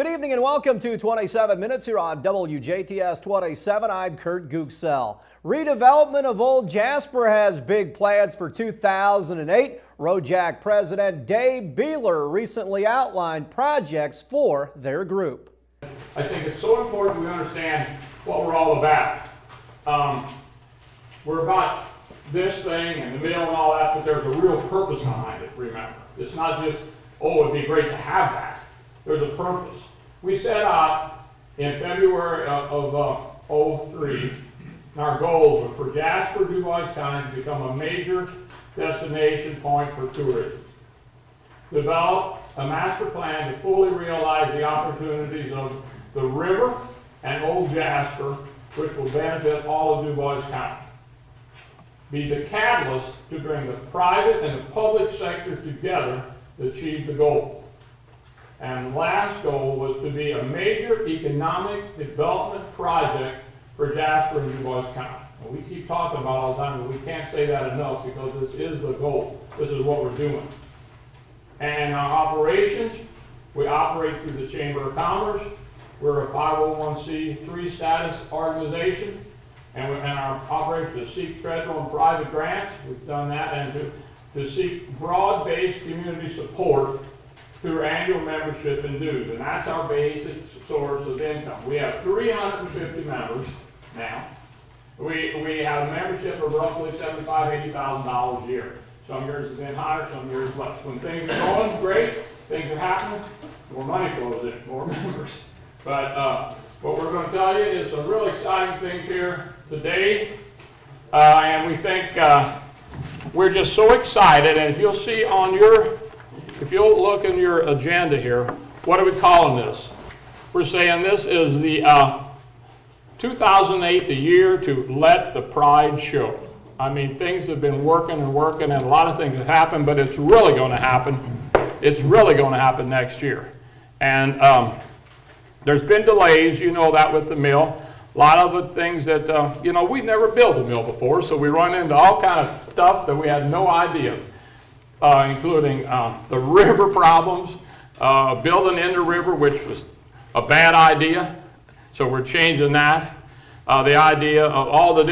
Good evening and welcome to 27 Minutes here on WJTS 27. I'm Kurt Gutgsell. Redevelopment of Old Jasper has big plans for 2008. ROJAC President Dave Buehler recently outlined projects for their group. I think it's so important we understand what we're all about. We're about this thing and the mill and all that, but there's a real purpose behind it, remember. It's not just, oh, it'd be great to have that. There's a purpose. We set out in February of 03, and our goal was for Jasper, Dubois County to become a major destination point for tourism. Develop a master plan to fully realize the opportunities of the river and Old Jasper, which will benefit all of Dubois County. Be the catalyst to bring the private and the public sector together to achieve the goal. And the last goal was to be a major economic development project for Jasper and Dubois County. And we keep talking about it all the time, but we can't say that enough because this is the goal. This is what we're doing. And our operations, we operate through the Chamber of Commerce. We're a 501c3 status organization, and our operation to seek federal and private grants. We've done that, and to seek broad-based community support through annual membership and dues, and that's our basic source of income. We have 350 members now. We have a membership of roughly $75,000, $80,000 a year. Some years have been higher, some years less. When things are going great, things are happening, more money flows in, more members. But what we're going to tell you is some really exciting things here today, and we think we're just so excited. And if you'll see on if you'll look in your agenda here, what are we calling this? We're saying this is the 2008, the year to let the pride show. I mean, things have been working and working, and a lot of things have happened, but it's really going to happen. It's really going to happen next year. And there's been delays, you know that with the mill. A lot of the things that, we've never built a mill before, so we run into all kind of stuff that we had no idea. Including the river problems, building in the river, which was a bad idea, so we're changing that. The idea of all the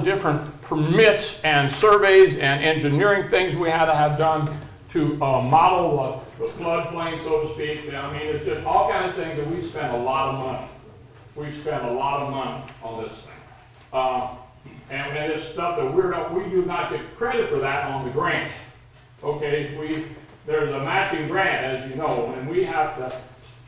different permits and surveys and engineering things we had to have done to model the floodplain, so to speak. I mean, it's just all kinds of things that we spent a lot of money. We spent a lot of money on this thing. And it's stuff that we do not get credit for that on the grant. Okay, there's a matching grant, as you know, and we have to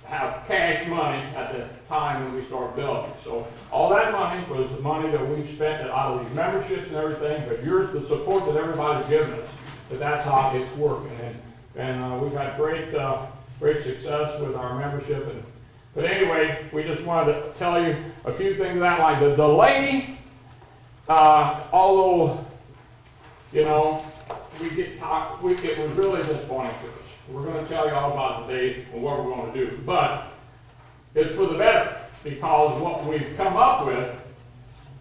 have cash money at the time when we start building. So all that money was the money that we spent out of these memberships and everything, but here's the support that everybody's given us. But that's how it's working, and we've had great success with our membership. But anyway, we just wanted to tell you a few things that like the delay. Although, it was really disappointing to us. We're going to tell you all about today and what we're going to do. But it's for the better, because what we've come up with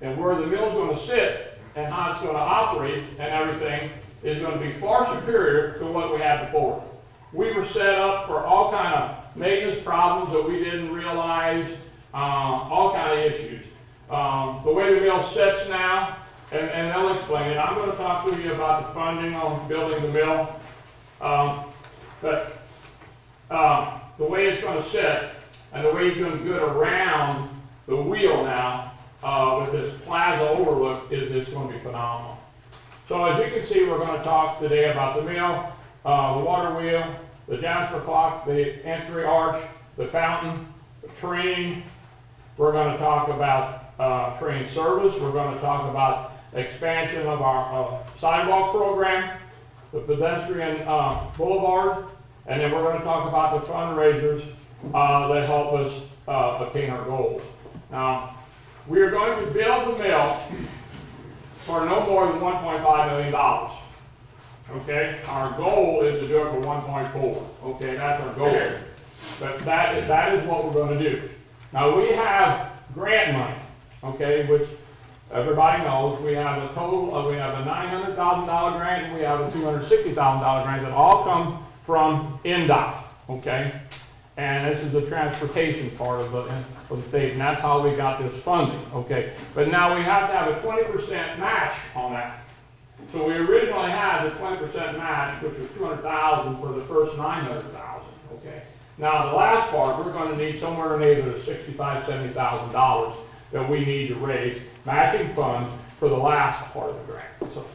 and where the mill's going to sit and how it's going to operate and everything is going to be far superior to what we had before. We were set up for all kind of maintenance problems that we didn't realize, all kind of issues. The way the mill sits now, and they'll explain it. I'm going to talk to you about the funding on building the mill. But the way it's going to sit and the way you're going to get around the wheel now with this plaza overlook is going to be phenomenal. So as you can see, we're going to talk today about the mill, the water wheel, the Jasper clock, the entry arch, the fountain, the train. We're going to talk about train service. We're going to talk about expansion of our sidewalk program, the pedestrian boulevard, and then we're going to talk about the fundraisers that help us attain our goals. Now, we are going to build the mill for no more than $1.5 million. Okay, our goal is to do it for 1.4. Okay, that's our goal. But that is what we're going to do. Now we have grant money. Okay, which everybody knows. We have a total of, we have a $900,000 grant and we have a $260,000 grant that all come from NDOT, okay? And this is the transportation part of the state, and that's how we got this funding, okay? But now we have to have a 20% match on that. So we originally had the 20% match, which was $200,000 for the first $900,000, okay? Now the last part, we're going to need somewhere in the neighborhood of $65,000, $70,000 that we need to raise matching funds for the last part of the grant.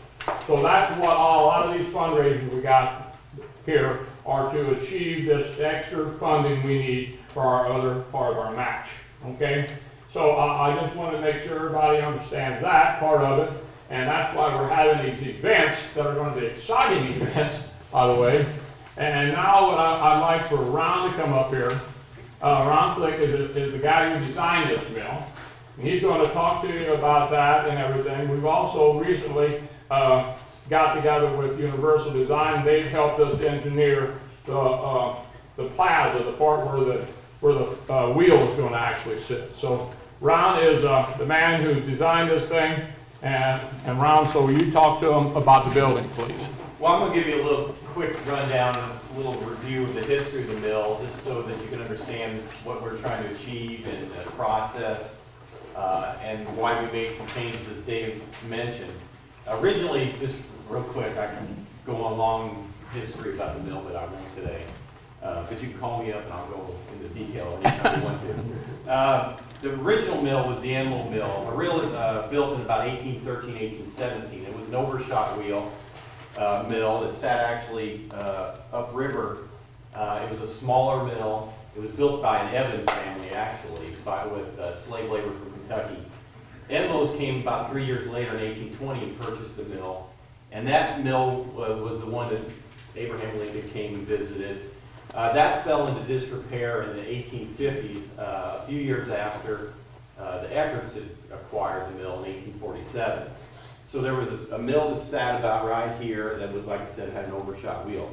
So that's what a lot of these fundraisers we got here are to achieve this extra funding we need for our other part of our match, okay? So I just want to make sure everybody understands that part of it, and that's why we're having these events that are going to be exciting events, by the way. And now what I'd like for Ron to come up here. Ron Flick is the guy who designed this mill, and he's going to talk to you about that and everything. We've also recently got together with Universal Design. They've helped us engineer the plaza, the part where the wheel is going to actually sit. So Ron is the man who designed this thing, and Ron, so you talk to him about the building, please. Well, I'm going to give you a little quick rundown, a little review of the history of the mill, just so that you can understand what we're trying to achieve in the process, and why we made some changes, as Dave mentioned. Originally, just real quick, I can go on a long history about the mill that I won't today, because you can call me up and I'll go into detail anytime you want to. The original mill was the Enloe Mill, built in about 1813, 1817. It was an overshot wheel mill that sat actually upriver. It was a smaller mill. It was built by an Evans family, actually, with slave labor from Kentucky. Enloe's came about 3 years later in 1820 and purchased the mill. And that mill was the one that Abraham Lincoln came and visited. That fell into disrepair in the 1850s, a few years after the Eckerts had acquired the mill in 1847. So there was a mill that sat about right here that was, like I said, had an overshot wheel.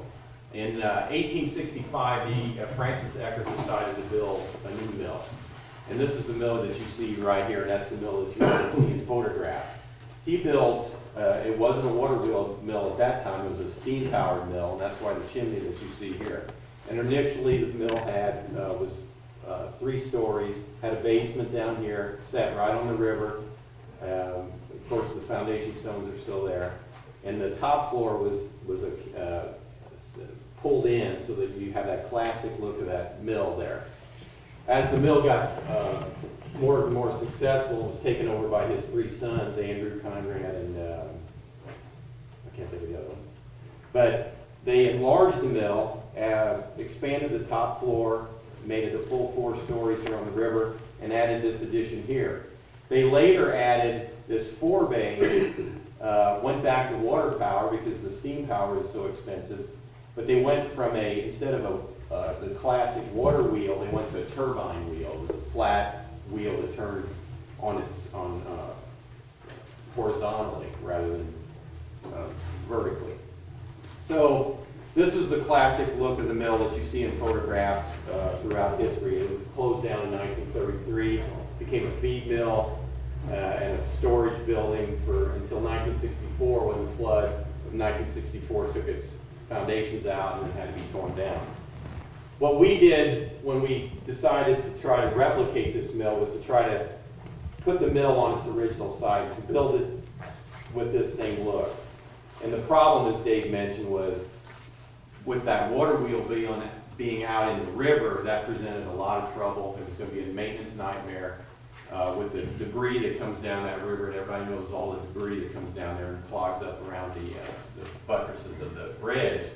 In 1865, Francis Eckert decided to build a new mill. And this is the mill that you see right here. That's the mill that you can see in photographs. He built, it wasn't a water wheel mill at that time, it was a steam-powered mill, and that's why the chimney that you see here. And initially, the mill was 3 stories, had a basement down here, sat right on the river. Of course, the foundation stones are still there. And the top floor was pulled in so that you have that classic look of that mill there. As the mill got more and more successful, it was taken over by his 3 sons, Andrew, Conrad, and I can't think of the other one. But they enlarged the mill, expanded the top floor, made it a full 4 stories here on the river, and added this addition here. They later added this 4-bay, went back to water power because the steam power is so expensive, but they went from instead of the classic water wheel, they went to a turbine wheel. It was a flat wheel that turned horizontally rather than vertically. So this was the classic look of the mill that you see in photographs throughout history. It was closed down in 1933, became a feed mill and a storage building until 1964, when the flood of 1964 took its foundations out and it had to be torn down. What we did when we decided to try to replicate this mill was to try to put the mill on its original site, to build it with this same look. And the problem, as Dave mentioned, was with that water wheel being out in the river, that presented a lot of trouble. It was going to be a maintenance nightmare with the debris that comes down that river, and everybody knows all the debris that comes down there and clogs up around the buttresses of the bridge.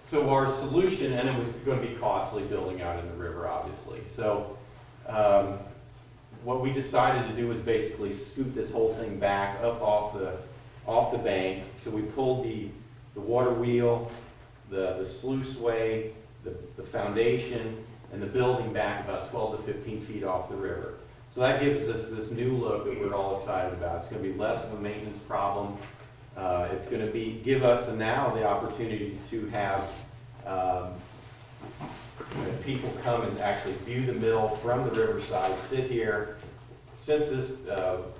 So our solution, and it was going to be costly building out in the river, obviously. So what we decided to do was basically scoot this whole thing back up off the bank. So we pulled the water wheel, the sluiceway, the foundation, and the building back about 12 to 15 feet off the river. So that gives us this new look that we're all excited about. It's going to be less of a maintenance problem. It's going to give us now the opportunity to have people come and actually view the mill from the riverside, sit here. Since this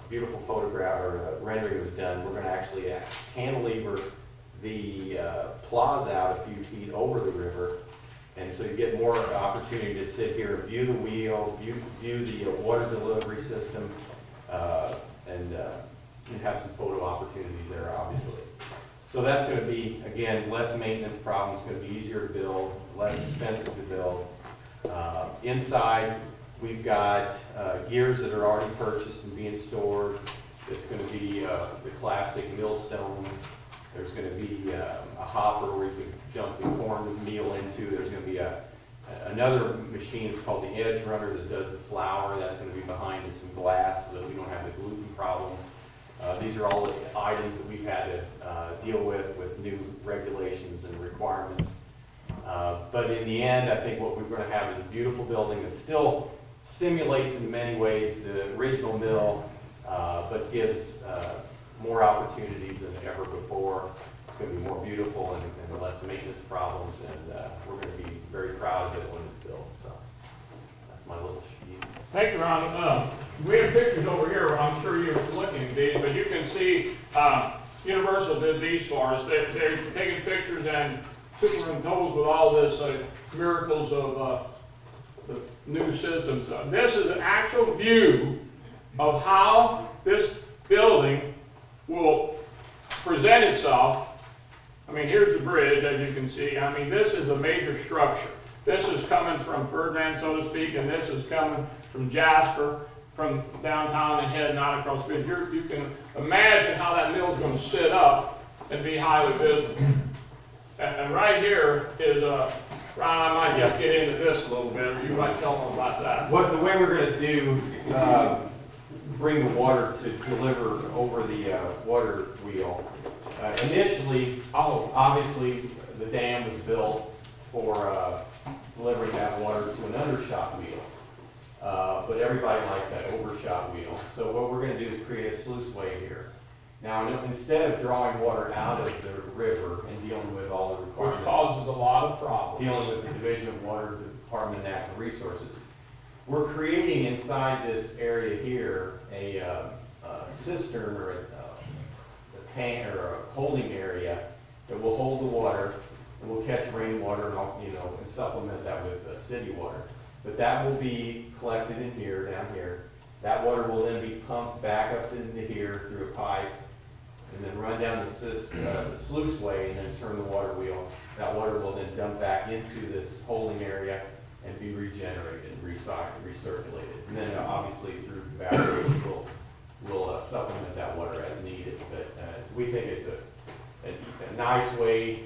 beautiful photograph or rendering was done, we're going to actually cantilever the plaza out a few feet over the river And so you get more opportunity to sit here and view the wheel, view the water delivery system, and have some photo opportunities there, obviously. So that's going to be, again, less maintenance problems. It's going to be easier to build, less expensive to build. Inside, we've got gears that are already purchased and being stored. It's going to be the classic millstone. There's going to be a hopper where you can dump the corn meal into. There's going to be another machine. It's called the Edge Runner that does the flour. That's going to be behind in some glass so that we don't have the gluten problem. These are all the items that we've had to deal with new regulations and requirements. But in the end, I think what we're going to have is a beautiful building that still simulates in many ways the original mill, but gives more opportunities than ever before. It's going to be more beautiful and less maintenance problems, and we're going to be very proud of it when it's built. So that's my little spiel. Thank you, Ron. We have pictures over here. I'm sure you're looking at these, but you can see Universal did these for us. They're taking pictures and superimposed with all this miracles of the new systems. This is an actual view of how this building will present itself. I mean, here's the bridge, as you can see. I mean, this is a major structure. This is coming from Ferdinand, so to speak, and this is coming from Jasper, from downtown and heading out across the bridge. You can imagine how that mill is going to sit up and be highly visible. And right here is, Ron, I might just get into this a little bit, or you might tell them about that. The way we're going to do, bring the water to deliver over the water wheel. Initially, obviously, the dam was built for delivering that water to an undershot wheel. But everybody likes that overshot wheel. So what we're going to do is create a sluiceway here. Now, instead of drawing water out of the river and dealing with all the requirements, which causes a lot of problems, dealing with the Division of Water, the Department of Natural Resources, we're creating inside this area here a cistern or a tank or a holding area that will hold the water, and will catch rainwater and supplement that with city water. But that will be collected in here, down here. That water will then be pumped back up into here through a pipe, and then run down the sluiceway, and then turn the water wheel. That water will then dump back into this holding area and be regenerated, recirculated. And then obviously through evaporation, we'll supplement that water as needed. But we think it's a nice way,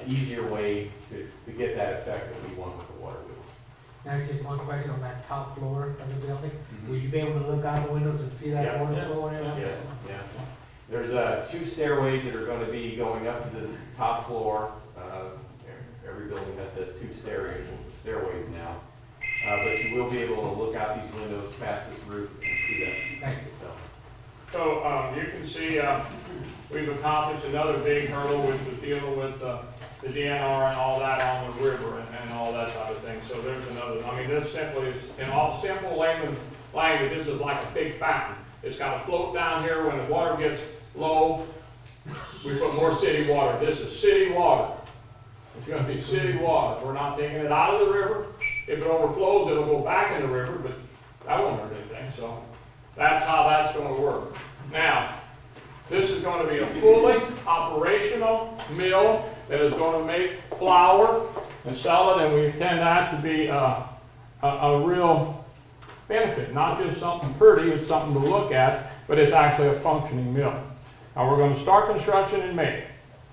easier way to get that effect that we want with the water wheel. Now, just one question on that top floor of the building. Will you be able to look out the windows and see that water flowing in? Yeah. There's 2 stairways that are going to be going up to the top floor. Every building has 2 stairways now. But you will be able to look out these windows past this roof and see that. Thank you. So you can see we've accomplished another big hurdle with dealing with the DNR and all that on the river and all that type of thing. So there's another. I mean, this simply is, in all simple layman language, this is like a big fountain. It's got to float down here. When the water gets low, we put more city water. This is city water. It's going to be city water. We're not taking it out of the river. If it overflows, it'll go back in the river, but that won't hurt anything. So that's how that's going to work. Now, this is going to be a fully operational mill that is going to make flour and sell it, and we intend that to be a real benefit, not just something pretty, it's something to look at, but it's actually a functioning mill. Now, we're going to start construction in May.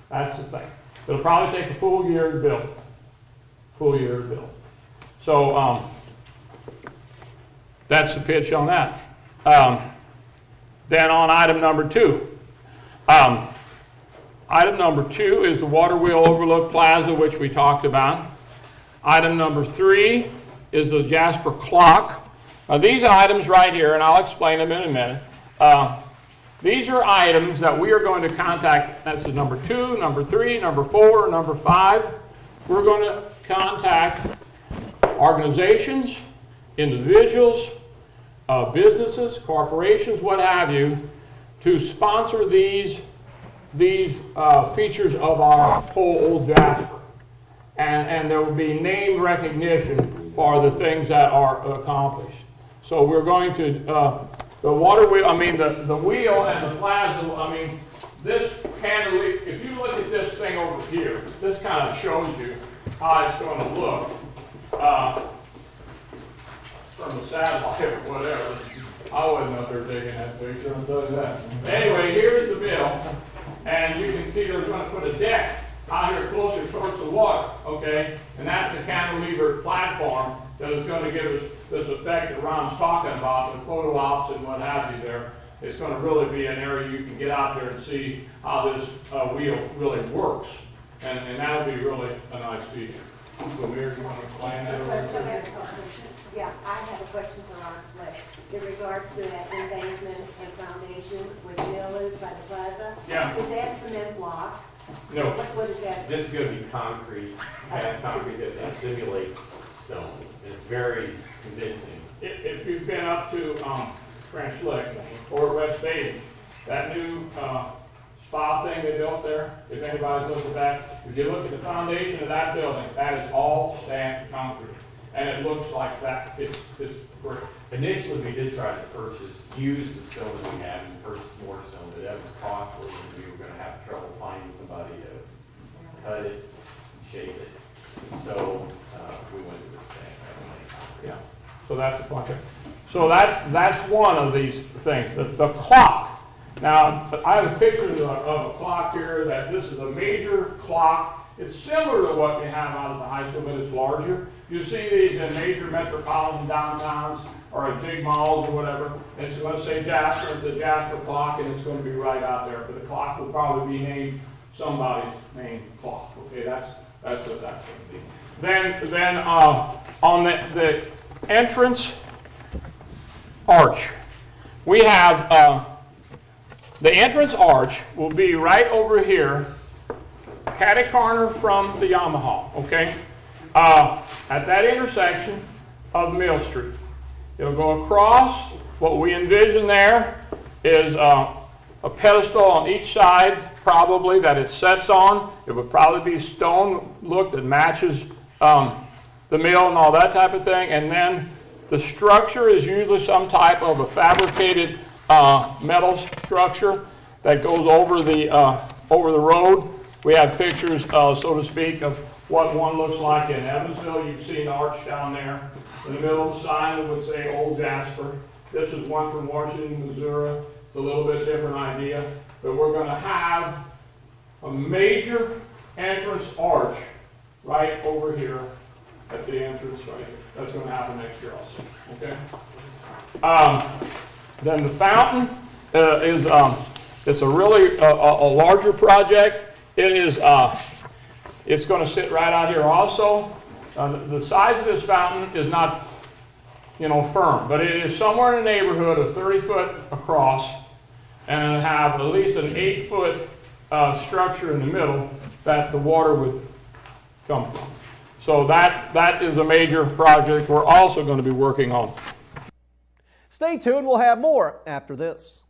That's the thing. It'll probably take a full year to build. So that's the pitch on that. Then on item number 2. Item number 2 is the water wheel overlook plaza, which we talked about. Item number 3 is the Jasper clock. Now these items right here, and I'll explain them in a minute. These are items that we are going to contact. That's number 2, number 3, number 4, number 5. We're going to contact organizations, individuals, businesses, corporations, what have you, to sponsor these features of our whole old Jasper. and there will be name recognition for the things that are accomplished. So we're going to, the water wheel, I mean, the wheel and the plaza, I mean, this cantilever, if you look at this thing over here, this kind of shows you how it's going to look from the satellite or whatever. I wouldn't know if they're taking that picture. I'll tell you that. Anyway, here's the mill, and you can see they're going to put a deck out here closer towards the water, okay? And that's the cantilever platform that is going to give us this effect that Ron's talking about, the photo ops and what have you there. It's going to really be an area you can get out there and see how this wheel really works. And that'll be really a nice feature. So, Mayor, do you want to explain that a little bit? Yeah, I have a question for Ron Fleck. In regards to that embankment and foundation where the mill is by the plaza. Yeah. Is that cement block? No. What is that? This is going to be concrete, cast concrete that simulates stone. And it's very convincing. If you've been up to French Lick or West Baden, that new spa thing they built there, if anybody's looked at that, if you look at the foundation of that building, that is all stamped concrete. And it looks like that. It's great. Initially, we did try to use the stone that we had and purchase more stone, but that was costly and we were going to have trouble finding somebody to cut it, shape it. So we went to this thing. Yeah. So that's the point. So that's one of these things. The clock. Now, I have a picture of a clock here that this is a major clock. It's similar to what we have out at the high school, but it's larger. You see these in major metropolitan downtowns or in big malls or whatever. It's going to say Jasper. It's a Jasper clock, and it's going to be right out there. But the clock will probably be named somebody's name clock. Okay, that's what that's going to be. Then on the entrance arch, we have the entrance arch will be right over here, catty corner from the Yamaha, okay? At that intersection of Mill Street. It'll go across. What we envision there is a pedestal on each side, probably, that it sets on. It would probably be stone look that matches the mill and all that type of thing. And then the structure is usually some type of a fabricated metal structure that goes over the road. We have pictures, so to speak, of what one looks like in Evansville. You've seen the arch down there. In the middle of the sign, it would say Old Jasper. This is one from Washington, Missouri. It's a little bit different idea. But we're going to have a major entrance arch right over here at the entrance right here. That's going to happen next year also. Okay? Then the fountain is it's a really a larger project. It is it's going to sit right out here also. The size of this fountain is not, firm, but it is somewhere in the neighborhood of 30 foot across, and it'll have at least an 8-foot structure in the middle that the water would come from. So that is a major project we're also going to be working on. Stay tuned. We'll have more after this.